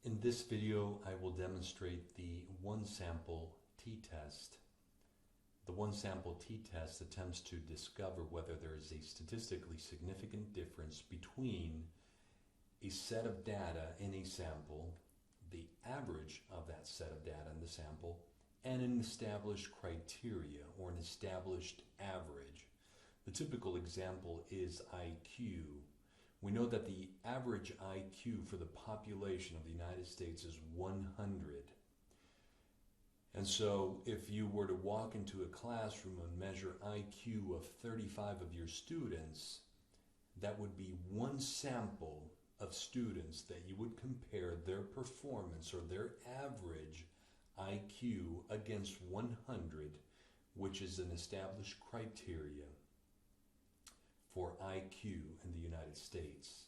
In this video, I will demonstrate the one-sample t-test. The one-sample t-test attempts to discover whether there is a statistically significant difference between a set of data in a sample, the average of that set of data in the sample, and an established criteria or an established average. The typical example is IQ. We know that the average IQ for the population of the United States is 100. And so if you were to walk into a classroom and measure IQ of 35 of your students, that would be one sample of students that you would compare their performance or their average IQ against 100, which is an established criteria for IQ in the United States.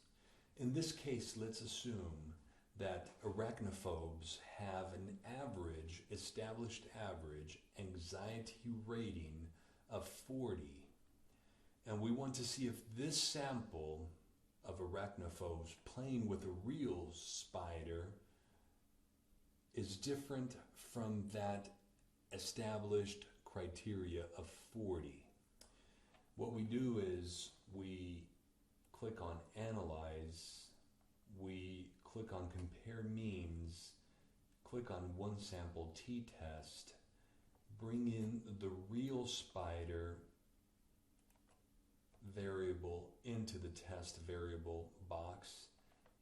In this case, let's assume that arachnophobes have an average, established average, anxiety rating of 40. And we want to see if this sample of arachnophobes playing with a real spider is different from that established criteria of 40. What we do is we click on Analyze, we click on Compare Means, click on One Sample T-Test, bring in the real spider variable into the test variable box,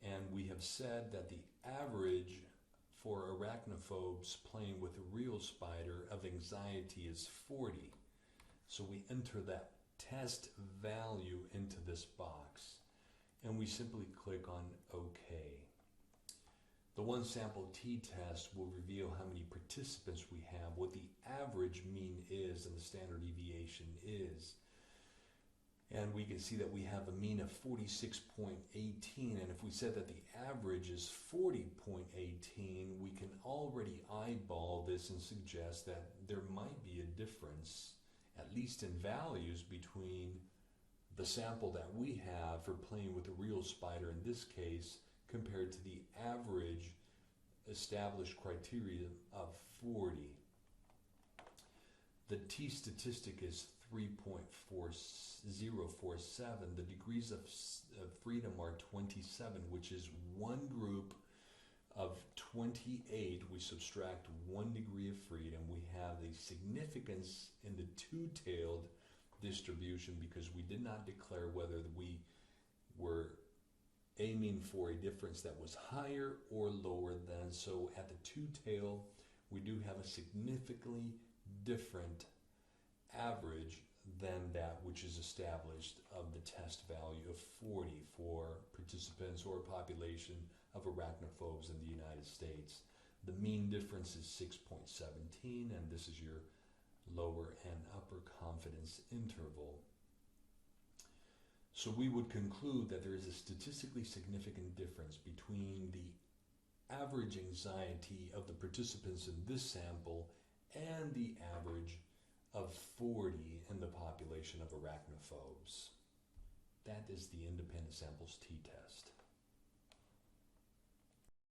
and we have said that the average for arachnophobes playing with a real spider of anxiety is 40. So we enter that test value into this box and we simply click on OK. The one sample t-test will reveal how many participants we have, what the average mean is and the standard deviation is. And we can see that we have a mean of 46.18, and if we said that the average is 40.18, we can already eyeball this and suggest that there might be a difference, at least in values, between the sample that we have for playing with a real spider in this case compared to the average established criteria of 40. The t statistic is 3.4047. The degrees of freedom are 27, which is one group of 28. We subtract 1 degree of freedom. We have a significance in the two-tailed distribution because we did not declare whether we were aiming for a difference that was higher or lower than. So at the two-tail, we do have a significantly different average than that which is established of the test value of 40 for participants or population of arachnophobes in the United States. The mean difference is 6.17, and this is your lower and upper confidence interval. So we would conclude that there is a statistically significant difference between the average anxiety of the participants in this sample and the average of 40 in the population of arachnophobes. That is the independent samples t-test.